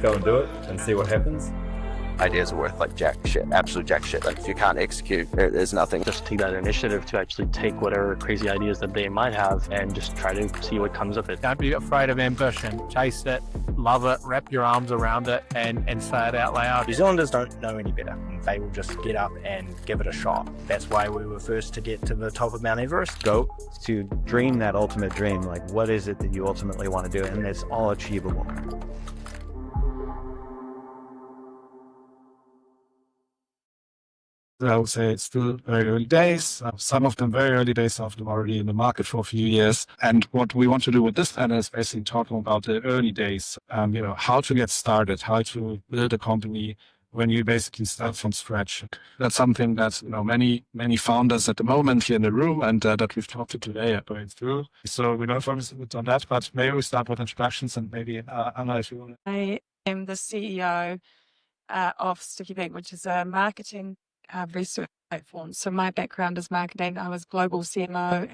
just go and do it and see what happens. Ideas are worth like jack shit, absolute jack shit. Like if you can't execute, there's nothing. Just take that initiative to actually take whatever crazy ideas that they might have and just try to see what comes of it. Don't be afraid of ambition. Chase it, love it, wrap your arms around it and say it out loud. New Zealanders don't know any better. They will just get up and give it a shot. That's why we were first to get to the top of Mount Everest. Go to dream that ultimate dream. Like, what is it that you ultimately want to do? And it's all achievable. I would say it's still very early days. Some of them very early days, some of them already in the market for a few years. And what we want to do with this panel is basically talking about the early days, how to get started, how to build a company when you basically start from scratch. That's something that, many founders at the moment here in the room and that we've talked to today are going through. So we're going to focus a bit on that, but maybe we start with introductions and maybe Anna, if you want to. I am the CEO of Stickybeak, which is a marketing research platform. So my background is marketing. I was global CMO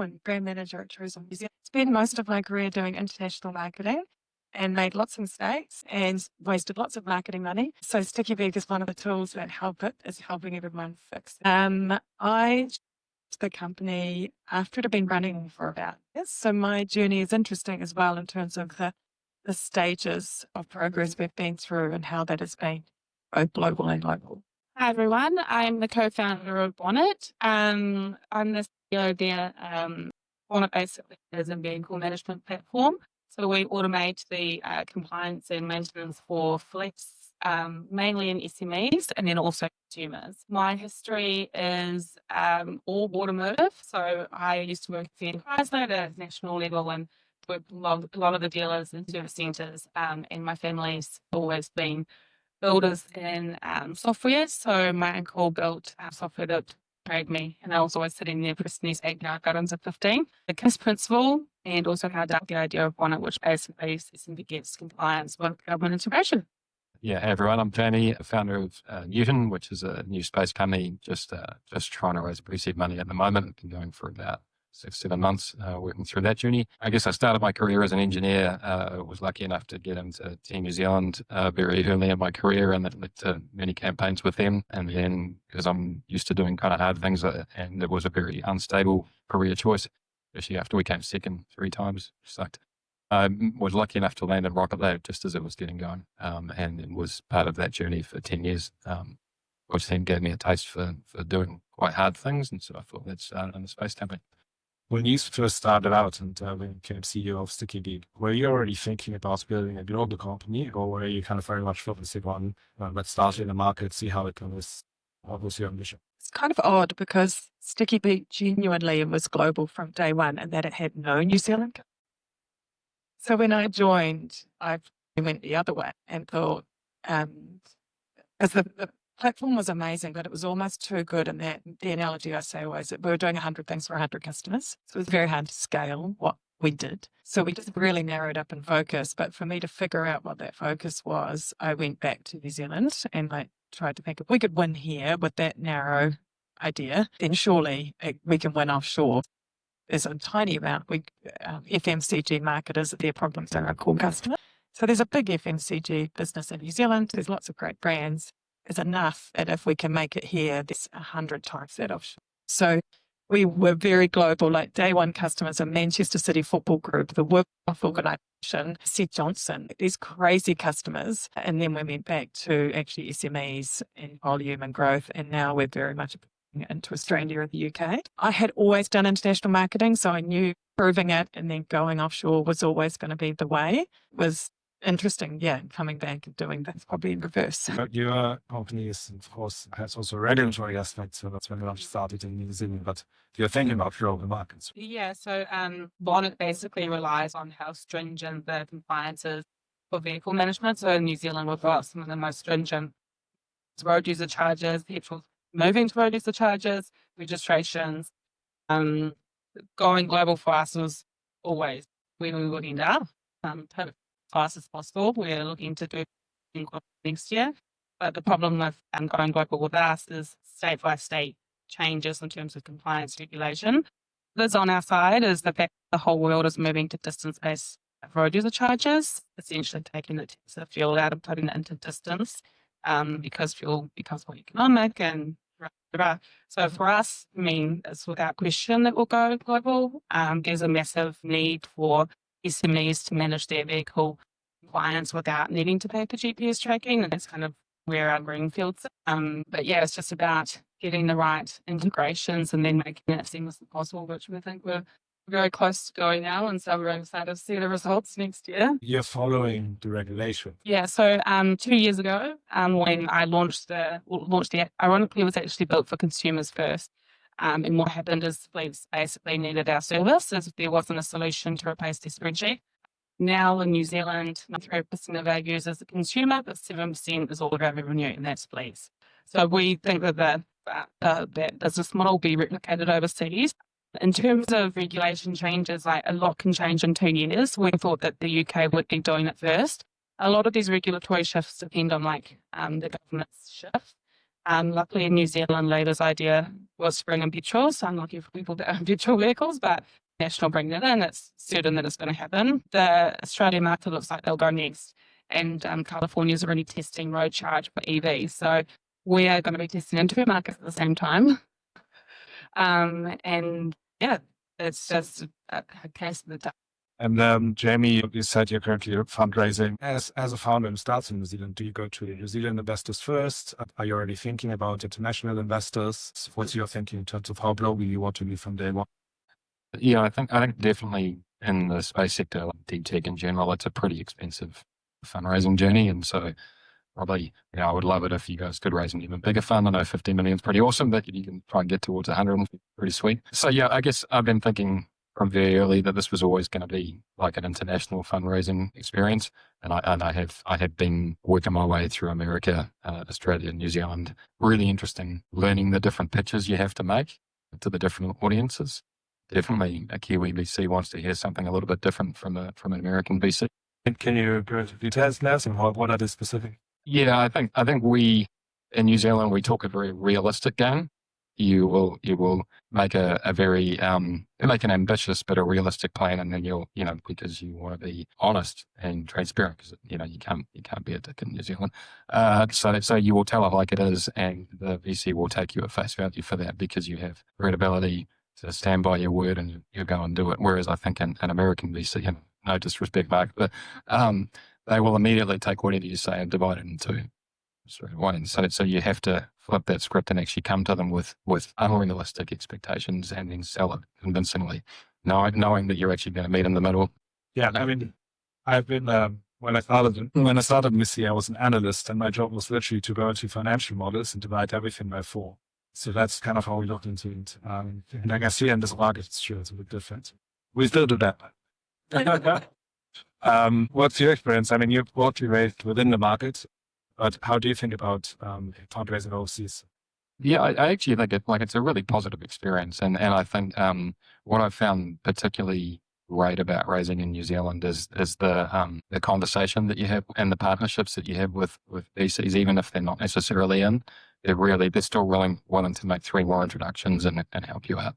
and brand manager at Tourism New Zealand. Spent most of my career doing international marketing and made lots of mistakes and wasted lots of marketing money. So Stickybeak is one of the tools that is helping everyone fix it. I the company after it had been running for about years. So my journey is interesting as well in terms of the stages of progress we've been through and how that has been both global and local. Hi everyone, I'm the co-founder of Bonnet. I'm the CEO there. Bonnet basically is a vehicle management platform. So we automate the compliance and maintenance for fleets, mainly in SMEs and then also consumers. My history is all automotive. So I used to work for Chrysler at a national level and worked with a lot of the dealers and service centres. And my family's always been builders in software. So my uncle built software that trained me, and I was always sitting there for these 8 yard gardens at 15. The KISS principle, and also how about the idea of Bonnet, which basically gets compliance with government integration. Yeah, hey everyone, I'm Tony, founder of Newton, which is a new space company, just trying to raise pre-seed money at the moment. I've been going for about 6-7 months working through that journey. I guess I started my career as an engineer, was lucky enough to get into Team New Zealand very early in my career, and that led to many campaigns with them. And then, because I'm used to doing kind of hard things, and it was a very unstable career choice, especially after we came second 3 times, sucked. I was lucky enough to land in Rocket Lab just as it was getting going, and it was part of that journey for 10 years, which then gave me a taste for doing quite hard things. And so I thought, let's start in the space company. When you first started out and when you became CEO of Stickybeak, were you already thinking about building a global company, or were you kind of very much focusing on let's start in the market, see how it goes? What was your ambition? It's kind of odd because Stickybeak genuinely was global from day one and that it had no New Zealand. So when I joined, I went the other way and thought, as the platform was amazing, but it was almost too good. And that the analogy I say always, we were doing 100 things for 100 customers. So it was very hard to scale what we did. So we just really narrowed up and focused. But for me to figure out what that focus was, I went back to New Zealand and I tried to think if we could win here with that narrow idea, then surely we can win offshore. There's a tiny amount. FMCG marketers, their problems are our core customer. So there's a big FMCG business in New Zealand. There's lots of great brands. It's enough that if we can make it here, there's 100 times that offshore. So we were very global. Like day one customers are Manchester City Football Group, the World Health Organisation, St Johnson, these crazy customers. And then we went back to actually SMEs and volume and growth. And now we're very much into Australia and the UK. I had always done international marketing, so I knew proving it and then going offshore was always going to be the way. It was interesting, coming back and doing that probably in reverse. But your company is, of course, has also a regulatory aspect, so that's when you started in New Zealand, but you're thinking about global markets. Yeah, so Bonnet basically relies on how stringent the compliance is for vehicle management. So in New Zealand, we've got some of the most stringent road user charges, petrol moving to road user charges, registrations. Going global for us was always where we would end up. Fast as possible. We're looking to do next year. But the problem with going global with us is state by state changes in terms of compliance regulation. That's on our side is the fact the whole world is moving to distance-based road user charges, essentially taking the Tesla fuel out and putting it into distance, because fuel becomes more economic and rah, rah. So for us, I mean, it's without question that we'll go global. There's a massive need for SMEs to manage their vehicle compliance without needing to pay for GPS tracking, and that's kind of where our greenfields. But yeah, it's just about getting the right integrations and then making it as seamless as possible, which we think we're very close to going now, and so we're excited to see the results next year. You're following the regulation. Yeah, so 2 years ago, when I launched the app, ironically, it was actually built for consumers first. And what happened is fleets basically needed our service as there wasn't a solution to replace their spreadsheet. Now in New Zealand, 3% of our users are consumer, but 7% is all of our revenue, and that's fleets. So we think that that business model will be replicated overseas. In terms of regulation changes, like a lot can change in 2 years. We thought that the UK would be doing it first. A lot of these regulatory shifts depend on the government's shift. Luckily in New Zealand, Labour's idea was to bring in petrol, so unlucky for people that own petrol vehicles, but National bring that in, it's certain that it's going to happen. The Australian market looks like they'll go next, and California's already testing road charge for EVs. So we are going to be testing in 2 markets at the same time. And yeah, it's just a case of the time. And Jamie, you said you're currently fundraising. As a founder who starts in New Zealand, do you go to New Zealand investors first? Are you already thinking about international investors? What's your thinking in terms of how global you want to be from day one? Yeah, I think definitely in the space sector, like deep tech in general, it's a pretty expensive fundraising journey. And so probably, I would love it if you guys could raise an even bigger fund. I know 50 million is pretty awesome, but you can try and get towards 100, pretty sweet. So yeah, I guess I've been thinking from very early that this was always going to be like an international fundraising experience. And I have been working my way through America, Australia, New Zealand. Really interesting learning the different pitches you have to make to the different audiences. Definitely a Kiwi VC wants to hear something a little bit different from an American VC. Can you go into details now? And what are the specific? Yeah, I think we in New Zealand we talk a very realistic game. You will make a very make an ambitious but a realistic plan, and then you'll because you want to be honest and transparent, because you can't be a dick in New Zealand. So you will tell it like it is, and the VC will take you at face value for that because you have credibility to stand by your word and you go and do it. Whereas I think an American VC, no disrespect, Mark, but they will immediately take whatever you say and divide it into straight away. And so you have to flip that script and actually come to them with unrealistic expectations and then sell it convincingly, knowing that you're actually going to meet in the middle. Yeah, I mean, I've been when I started VC, I was an analyst, and my job was literally to go into financial models and divide everything by 4. So that's kind of how we looked into it. And I guess here in this market, it's true, it's a bit different. We still do that. What's your experience? I mean, you've broadly raised within the market, but how do you think about fundraising overseas? Yeah, I actually think it's a really positive experience. And I think what I've found particularly great about raising in New Zealand is the conversation that you have and the partnerships that you have with VCs, even if they're not necessarily in. They're still willing to make 3 more introductions and help you out.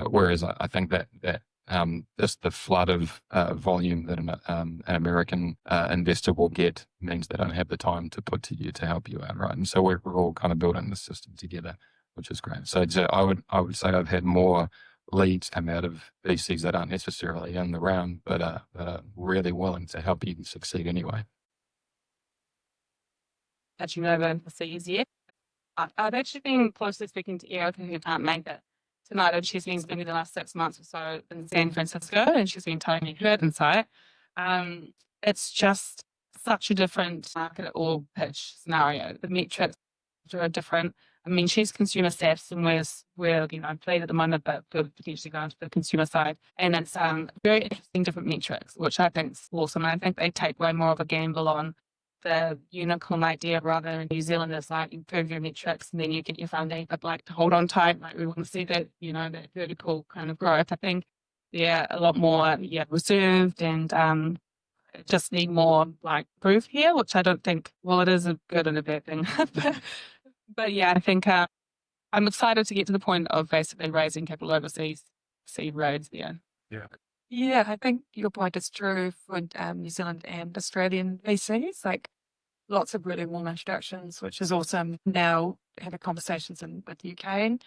Whereas I think that just the flood of volume that an American investor will get means they don't have the time to put to you to help you out, right? And so we're all kind of building the system together, which is great. So I would say I've had more leads come out of VCs that aren't necessarily in the round, but are really willing to help you succeed anyway. Actually, no overseas yet. I've actually been closely speaking to Erica, who can't make it tonight, and she's been spending the last 6 months or so in San Francisco, and she's been telling me her insight. It's just such a different market or pitch scenario. The metrics are different. I mean, she's consumer SaaS, and we're played at the moment, but could potentially go into the consumer side. And it's very interesting different metrics, which I think is awesome. And I think they take way more of a gamble on the unicorn idea rather than New Zealand is like improve your metrics and then you get your funding, but like to hold on tight, like we want to see that, that vertical kind of growth. I think they're a lot more reserved and just need more like proof here, which I don't think, well, it is a good and a bad thing. but yeah, I think I'm excited to get to the point of basically raising capital overseas, seed roads there. Yeah. Yeah, I think your point is true for New Zealand and Australian VCs. Like lots of really warm introductions, which is awesome. Now having conversations with UK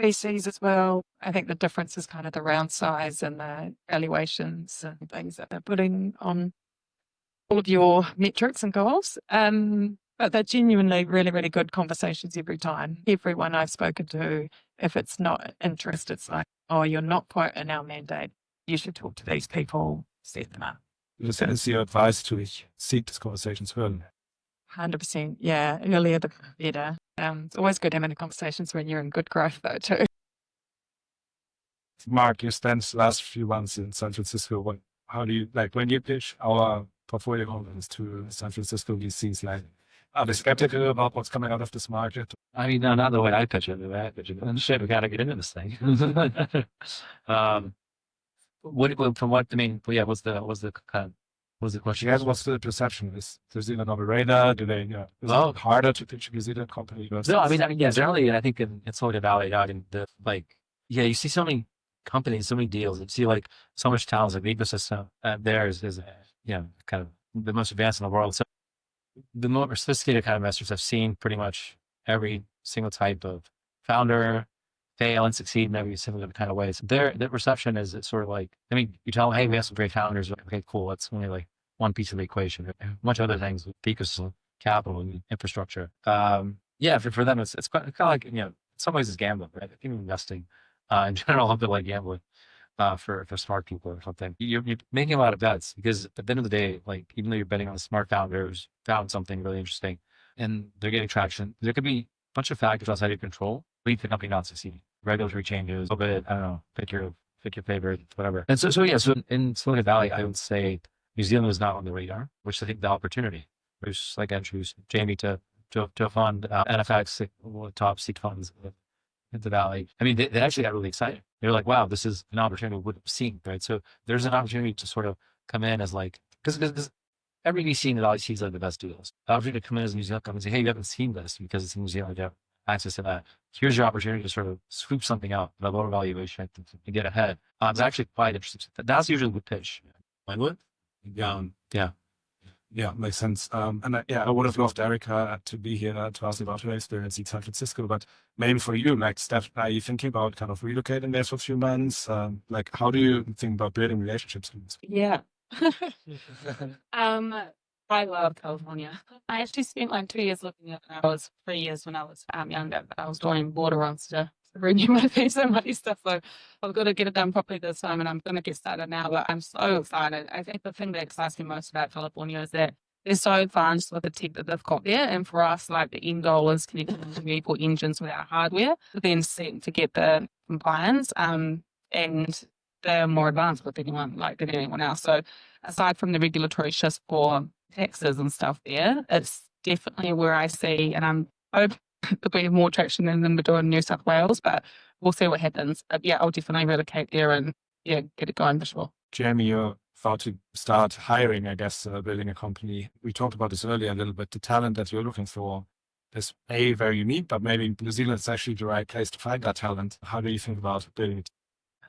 VCs as well. I think the difference is kind of the round size and the valuations and things that they're putting on all of your metrics and goals. But they're genuinely really, really good conversations every time. Everyone I've spoken to, if it's not interest, it's like, oh, you're not quite in our mandate. You should talk to these people, set them up. This is your advice to seek these conversations early. 100%. Yeah, earlier the better. It's always good having the conversations when you're in good growth though too. Mark, you spent the last few months in San Francisco. How do you, like, when you pitch our portfolio companies to San Francisco VCs, like, are they skeptical about what's coming out of this market? I mean, no, not the way I pitch it. The way I pitch it. And shit, we got to get into this thing. From what I mean, yeah, what's the question? Yes, what's the perception? Is New Zealand on the radar? Do they, is it harder to pitch a New Zealand company? No, I mean, yeah, generally, I think in Silicon Valley, out in you see so many companies, so many deals, you see like so much talent, like the ecosystem there is kind of the most advanced in the world. So the more sophisticated kind of investors have seen pretty much every single type of founder fail and succeed in every single kind of ways. Their perception is it's sort of like, I mean, you tell them, hey, we have some great founders. Okay, cool. That's only like one piece of the equation. A bunch of other things with the ecosystem, capital, and infrastructure. For them, it's kind of like, in some ways it's gambling, right? I think investing in general, a bit like gambling for smart people or something. You're making a lot of bets because at the end of the day, like even though you're betting on smart founders, found something really interesting and they're getting traction, there could be a bunch of factors outside of your control lead to the company not succeeding. Regulatory changes, a little bit, I don't know, pick your favorite, whatever. And so in Silicon Valley, I would say New Zealand is not on the radar, which I think the opportunity. There's like I introduced Jamie to a fund, NFX, one of the top seed funds in the Valley. I mean, they actually got really excited. They were like, wow, this is an opportunity we wouldn't have seen, right? So there's an opportunity to sort of come in as like, because every VC in the Valley sees like the best deals. The opportunity to come in as a New Zealand company and say, hey, you haven't seen this because it's in New Zealand, you have access to that. Here's your opportunity to sort of swoop something out at a lower valuation and get ahead. It's actually quite interesting. That's usually the pitch. Henwood? Yeah, makes sense. I would have loved Erica to be here to ask about her experience in San Francisco, but maybe for you, like Steph, are you thinking about kind of relocating there for a few months? Like, how do you think about building relationships? Yeah. I love California. I actually spent like 2 years looking at it. I was 3 years when I was younger, but I was doing border runs to renew my visa and money stuff. So I've got to get it done properly this time and I'm going to get started now, but I'm so excited. I think the thing that excites me most about California is that they're so advanced with the tech that they've got there. And for us, like the end goal is connecting to vehicle engines with our hardware, but then to get the compliance and they're more advanced with anyone than anyone else. So aside from the regulatory shifts for taxes and stuff there, it's definitely where I see, and I'm hoping there'll be more traction than we're doing in New South Wales, but we'll see what happens. I'll definitely relocate there and get it going for sure. Jamie, you're about to start hiring, I guess, building a company. We talked about this earlier a little bit. The talent that you're looking for is very unique, but maybe New Zealand is actually the right place to find that talent. How do you think about building it?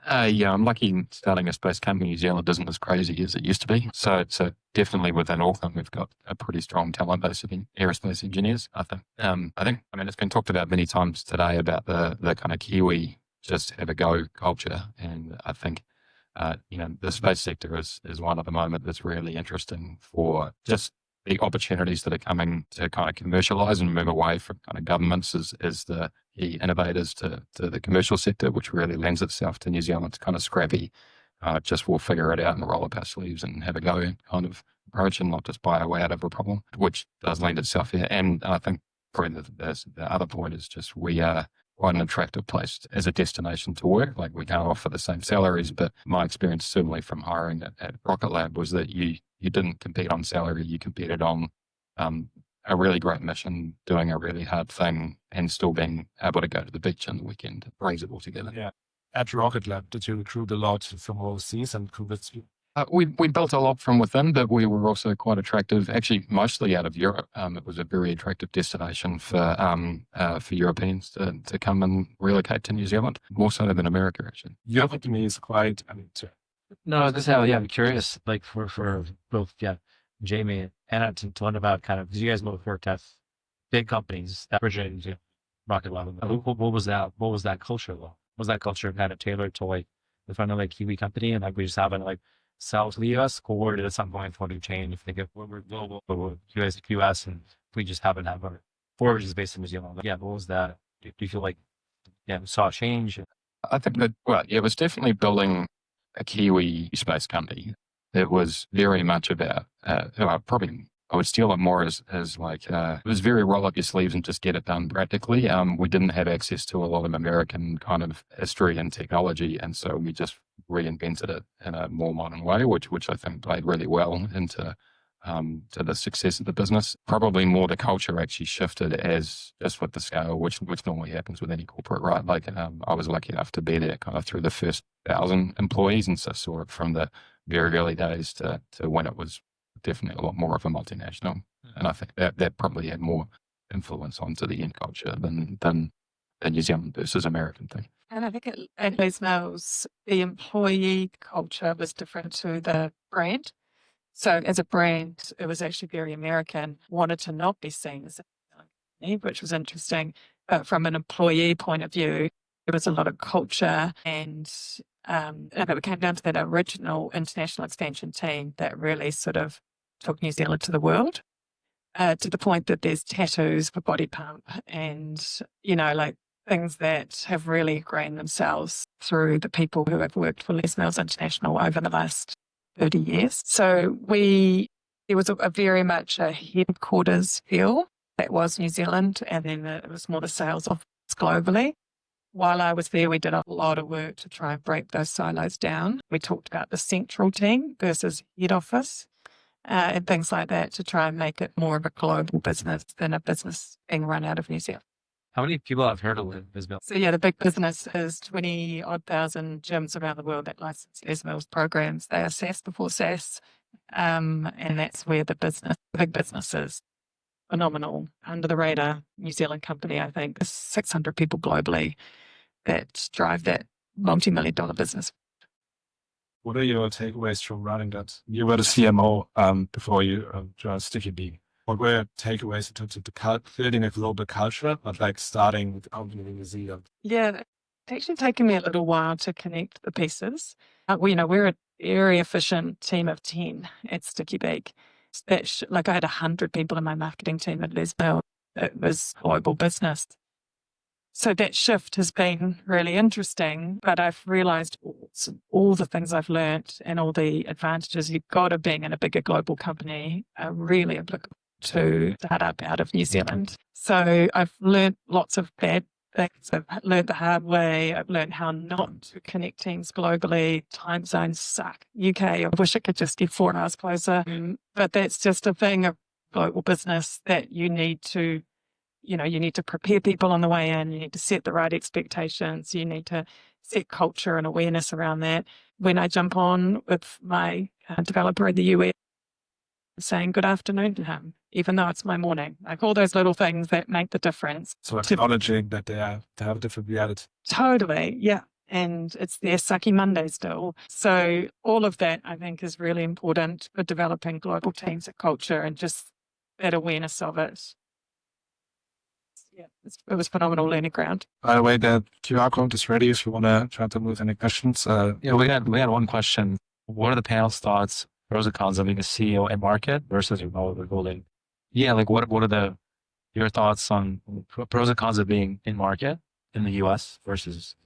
I'm lucky starting a space company in New Zealand isn't as crazy as it used to be. So definitely within Auckland, we've got a pretty strong talent base of aerospace engineers, I think. It's been talked about many times today about the kind of Kiwi just have a go culture. And I think, the space sector is one at the moment that's really interesting for just the opportunities that are coming to kind of commercialize and move away from kind of governments as the innovators to the commercial sector, which really lends itself to New Zealand's kind of scrappy, just we'll figure it out and roll up our sleeves and have a go kind of approach and not just buy our way out of a problem, which does lend itself here. And I think probably the other point is just we are quite an attractive place as a destination to work. Like we can't offer the same salaries, but my experience certainly from hiring at Rocket Lab was that you didn't compete on salary, you competed on a really great mission, doing a really hard thing, and still being able to go to the beach on the weekend. It brings it all together. Yeah. At Rocket Lab, did you recruit a lot from overseas and convince you? We built a lot from within, but we were also quite attractive, actually mostly out of Europe. It was a very attractive destination for Europeans to come and relocate to New Zealand, more so than America, actually. Europe to me is quite, No, this is how, yeah, I'm curious, like for both, yeah, Jamie and Anna to learn about kind of, because you guys both worked at big companies that originated, rocket level. What was that? What was that culture like? Was that culture kind of tailored to like the front of like Kiwi company and like we just happen to like sell to the US, or did at some point want to change? If think of we're global, but we're US and we just happen to have our forge is based in New Zealand. Yeah, what was that? Do you feel like, yeah, we saw a change? I think that, well, yeah, it was definitely building a Kiwi space company. It was very much about, probably I would steal it more as like, it was very roll up your sleeves and just get it done practically. We didn't have access to a lot of American kind of history and technology. And so we just reinvented it in a more modern way, which I think played really well into to the success of the business. Probably more the culture actually shifted as just with the scale, which normally happens with any corporate, right? Like I was lucky enough to be there kind of through the first 1,000 employees, and so saw it from the very early days to when it was definitely a lot more of a multinational. And I think that probably had more influence onto the end culture than the New Zealand versus American thing. And I think at Les Mills, the employee culture was different to the brand. So as a brand, it was actually very American, wanted to not be seen as a company, which was interesting. But from an employee point of view, there was a lot of culture and it came down to that original international expansion team that really sort of took New Zealand to the world, to the point that there's tattoos for body pump and, like things that have really ingrained themselves through the people who have worked for Les Mills International over the last 30 years. So there was a very much a headquarters feel that was New Zealand, and then it was more the sales office globally. While I was there, we did a lot of work to try and break those silos down. We talked about the central team versus head office and things like that to try and make it more of a global business than a business being run out of New Zealand. How many people have heard of Les Mills? So yeah, the big business is 20-odd thousand gyms around the world that license Les Mills programs. They are SaaS before SaaS, and that's where the big business is. Phenomenal, under the radar New Zealand company. I think there's 600 people globally that drive that multi-million-dollar business. What are your takeaways from running that? You were the CMO before you joined Stickybeak. What were your takeaways in terms of building a global culture, but like starting with New Zealand? Yeah, it's actually taken me a little while to connect the pieces. We're a very efficient team of 10 at Stickybeak. Like I had 100 people in my marketing team at Les Mills. It was global business. So that shift has been really interesting, but I've realized all the things I've learned and all the advantages you've got of being in a bigger global company are really applicable to start up out of New Zealand. So I've learned lots of bad things. I've learned the hard way. I've learned how not to connect teams globally. Time zones suck. UK, I wish it could just be 4 hours closer. But that's just a thing of global business that you need to prepare people on the way in. You need to set the right expectations. You need to set culture and awareness around that. When I jump on with my developer in the US, saying good afternoon to him, even though it's my morning. Like all those little things that make the difference. So acknowledging that they have a different reality. Totally, yeah. And it's their sucky Monday still. So all of that, I think, is really important for developing global teams of culture and just that awareness of it. Yeah, it was phenomenal learning ground. By the way, the QR code is ready if you want to try to move any questions. Yeah, we had one question. What are the panel's thoughts, pros and cons of being a CEO in market versus golden? Yeah, like what are your thoughts on pros and cons of being in market in the US versus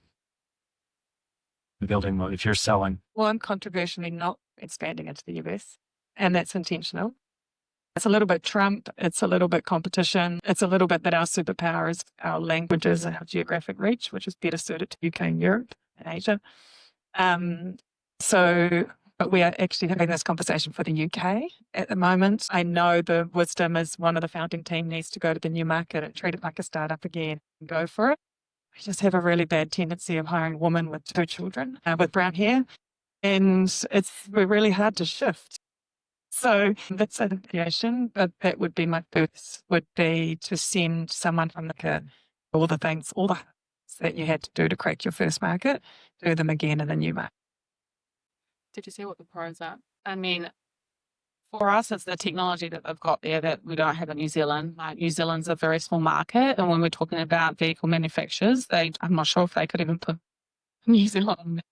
building if you're selling? Well, I'm controversially not expanding into the US, and that's intentional. It's a little bit Trump. It's a little bit competition. It's a little bit that our superpower is our languages and our geographic reach, which is better suited to UK and Europe and Asia. But we are actually having this conversation for the UK at the moment. I know the wisdom is one of the founding team needs to go to the new market and treat it like a startup again and go for it. I just have a really bad tendency of hiring a woman with 2 children with brown hair. And we're really hard to shift. So that's an application, but that would be my first, would be to send someone from all the things that you had to do to crack your first market, do them again in the new market. Did you see what the pros are? I mean, for us, it's the technology that they've got there that we don't have in New Zealand. Like New Zealand's a very small market, and when we're talking about vehicle manufacturers, I'm not sure if they could even put New Zealand.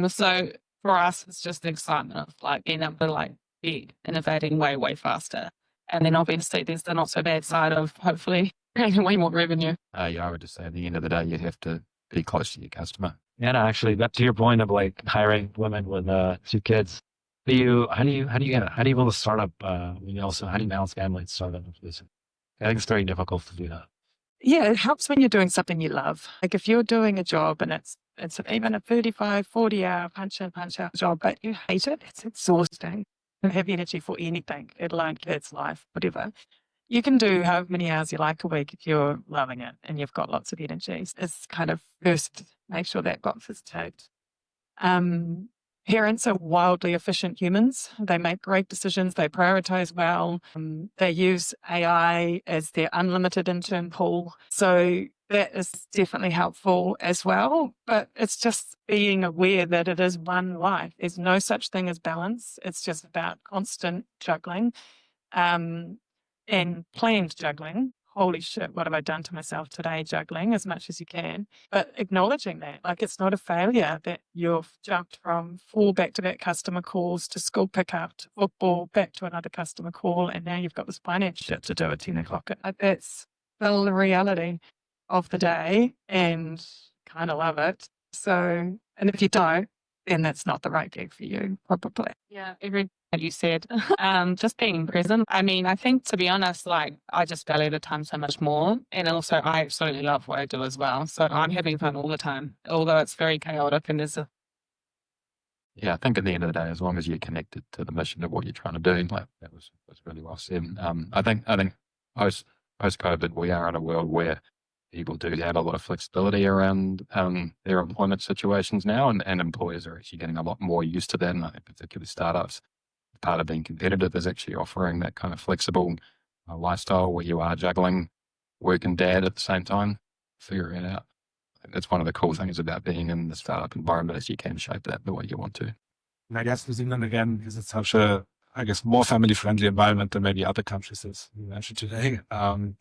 So for us, it's just the excitement of like being able to like be innovating way faster. And then obviously there's the not so bad side of hopefully creating way more revenue. Yeah, I would just say at the end of the day, you have to be close to your customer. Yeah, no, actually, back to your point of like hiring women with 2 kids. How do you build a startup? How do you balance family and startup? I think it's very difficult to do that. Yeah, it helps when you're doing something you love. Like if you're doing a job and it's even a 35, 40 hour punch in, punch out job, but you hate it, it's exhausting. You don't have energy for anything, let alone kids, life, whatever. You can do however many hours you like a week if you're loving it and you've got lots of energy. It's kind of first make sure that box is ticked. Parents are wildly efficient humans. They make great decisions. They prioritize well. They use AI as their unlimited intern pool. So that is definitely helpful as well. But it's just being aware that it is one life. There's no such thing as balance. It's just about constant juggling and planned juggling. Holy shit, what have I done to myself today? Juggling as much as you can, but acknowledging that, like it's not a failure that you've jumped from 4 back-to-back customer calls to school pickup to football, back to another customer call, and now you've got this finance shit to do at 10 o'clock. That's the reality of the day and kind of love it. So, and if you don't, then that's not the right gig for you, probably. Yeah, everything that you said, just being present. I mean, I think to be honest, like I just value the time so much more. And also I absolutely love what I do as well. So I'm having fun all the time, although it's very chaotic and Yeah, I think at the end of the day, as long as you're connected to the mission of what you're trying to do, like that was really well said. I think post COVID, we are in a world where people do have a lot of flexibility around their employment situations now, and employers are actually getting a lot more used to that. And I think particularly startups, part of being competitive is actually offering that kind of flexible lifestyle where you are juggling work and dad at the same time, figuring it out. I think that's one of the cool things about being in the startup environment is you can shape that the way you want to. And I guess New Zealand, again, is such a, more family-friendly environment than maybe other countries as you mentioned today.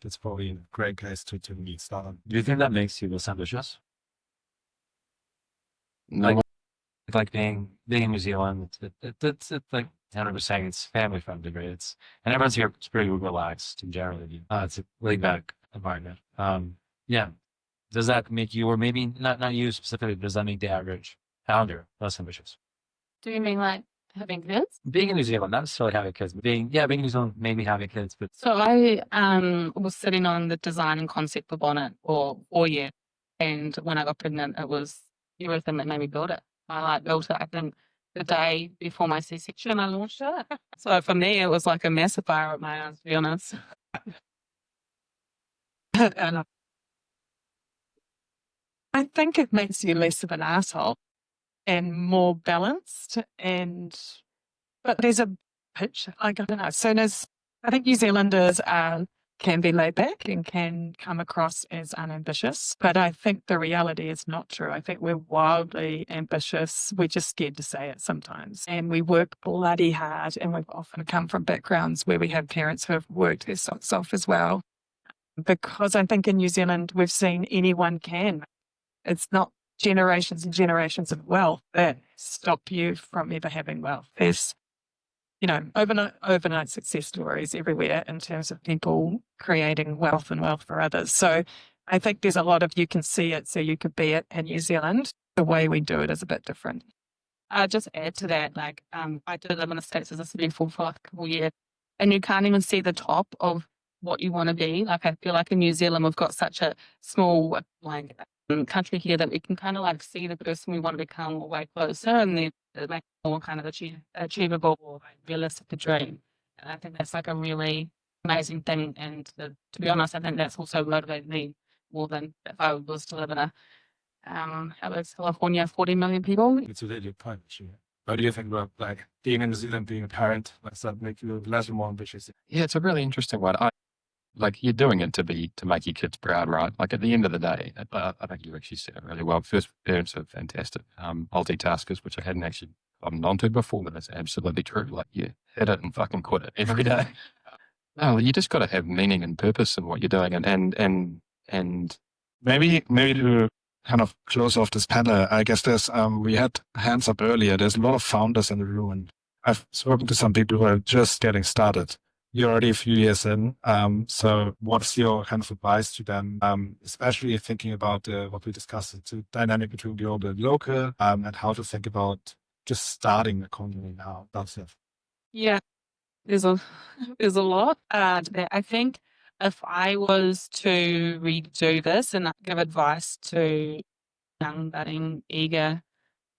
It's probably a great place to meet startup. Do you think that makes you less ambitious? No. Like being in New Zealand, it's like 100%, it's family friendly, right? And everyone's here, it's pretty relaxed and generally. It's a laid back environment. Yeah. Does that make you, or maybe not you specifically, does that make the average founder less ambitious? Do you mean like having kids? Being in New Zealand, not necessarily having kids, but being in New Zealand, maybe having kids. But So I was sitting on the design and concept for Bonnet for 4 years. And when I got pregnant, it was everything that made me build it. I built it, I think, the day before my C-section, I launched it. So for me, it was like a massive fire at my ass, to be honest. And I think it makes you less of an asshole and more balanced. But there's a pitch, like, I don't know. I think New Zealanders can be laid back and can come across as unambitious. But I think the reality is not true. I think we're wildly ambitious. We're just scared to say it sometimes. And we work bloody hard. And we've often come from backgrounds where we have parents who have worked their socks off as well. Because I think in New Zealand, we've seen anyone can. It's not generations and generations of wealth that stop you from ever having wealth. There's overnight success stories everywhere in terms of people creating wealth and wealth for others. So I think there's a lot of you can see it, so you could be it in New Zealand. The way we do it is a bit different. Just add to that, like I did live in the States as a city for like a couple of years, and you can't even see the top of what you want to be. Like I feel like in New Zealand, we've got such a small country here that we can kind of like see the person we want to become way closer, and then it makes it more kind of achievable or realistic to dream. And I think that's like a really amazing thing. And to be honest, I think that's also motivated me more than if I was to live in California, 40 million people. It's a really point. What do you think about like being in New Zealand, being a parent? Does that make you less or more ambitious? Yeah, it's a really interesting one. Like you're doing it to make your kids proud, right? Like at the end of the day, I think you actually said it really well. First, parents are fantastic multitaskers, which I hadn't actually onto before, but it's absolutely true. Like you hit it and fucking quit it every day. No, you just got to have meaning and purpose in what you're doing, and Maybe to kind of close off this panel, I guess there's we had hands up earlier. There's a lot of founders in the room, and I've spoken to some people who are just getting started. You're already a few years in. So what's your kind of advice to them, especially thinking about what we discussed, the dynamic between the old and local, and how to think about just starting a company now? That's it. Yeah, there's a lot there. I think if I was to redo this and give advice to young, budding, eager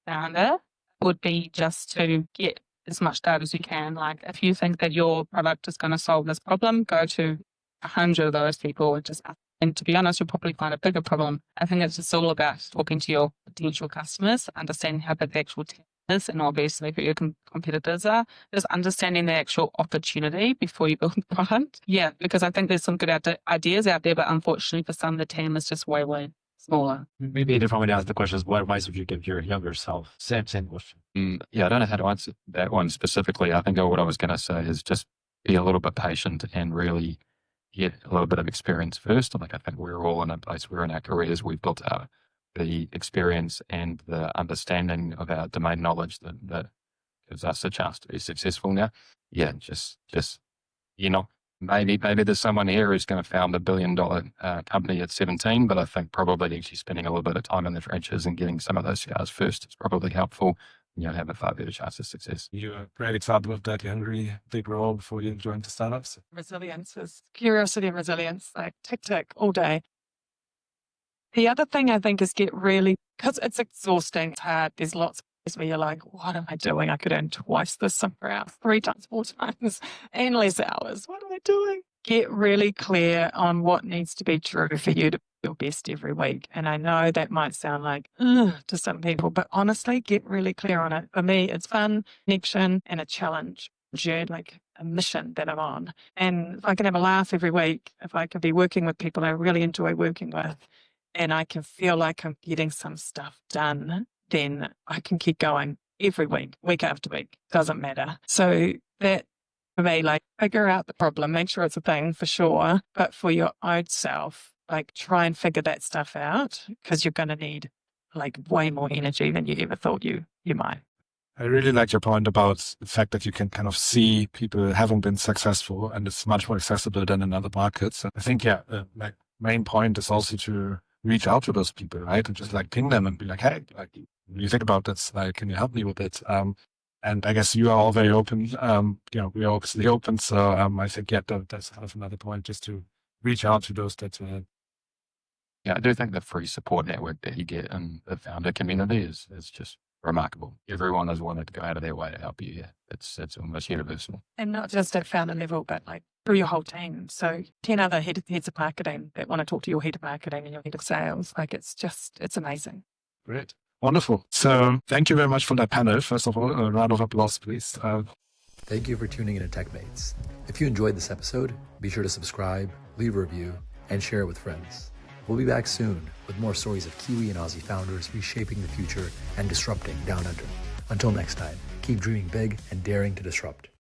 founder, would be just to get as much data as you can. Like if you think that your product is going to solve this problem, go to 100 of those people and just ask. And to be honest, you'll probably find a bigger problem. I think it's just all about talking to your potential customers, understanding how big the actual team is, and obviously who your competitors are. Just understanding the actual opportunity before you build the product. Yeah, because I think there's some good ideas out there, but unfortunately for some, the team is just way, way smaller. Maybe a different way to ask the question is, what advice would you give your younger self? Same question. Yeah, I don't know how to answer that one specifically. I think what I was going to say is just be a little bit patient and really get a little bit of experience first. Like I think we're all in a place where in our careers we've built out the experience and the understanding of our domain knowledge that gives us a chance to be successful now. Yeah, just maybe there's someone here who's going to found $1 billion company at 17, but I think probably actually spending a little bit of time in the trenches and getting some of those scars first is probably helpful. You'll have a far better chance of success. You're a great example of that. You had a really big role before you joined the startups. Resilience is curiosity and resilience, like tick all day. The other thing I think is because it's exhausting, it's hard. There's lots of days where you're like, what am I doing? I could earn twice this somewhere else, 3 times, 4 times, and less hours. What am I doing? Get really clear on what needs to be true for you to be your best every week. And I know that might sound like to some people, but honestly, get really clear on it. For me, it's fun, connection, and a challenge, like a mission that I'm on. And if I can have a laugh every week, if I can be working with people I really enjoy working with, and I can feel like I'm getting some stuff done, then I can keep going every week after week. Doesn't matter. So that, for me, like figure out the problem, make sure it's a thing for sure, but for your own self, like try and figure that stuff out, because you're going to need like way more energy than you ever thought you might. I really like your point about the fact that you can kind of see people having been successful, and it's much more accessible than in other markets. And I think, like main point is also to reach out to those people, right? And just like ping them and be like, hey, like, what do you think about this? Like, can you help me with it? And I guess you are all very open. We are obviously open. So I think, that's kind of another point, just to reach out to those that. Yeah, I do think the free support network that you get in the founder community is just remarkable. Everyone has wanted to go out of their way to help you. Yeah, it's almost universal. And not just at founder level, but like through your whole team. So 10 other heads of marketing that want to talk to your head of marketing and your head of sales. Like it's amazing. Great. Wonderful. So thank you very much for that panel. First of all, a round of applause, please. Thank you for tuning in to TechMates. If you enjoyed this episode, be sure to subscribe, leave a review, and share it with friends. We'll be back soon with more stories of Kiwi and Aussie founders reshaping the future and disrupting down under. Until next time, keep dreaming big and daring to disrupt.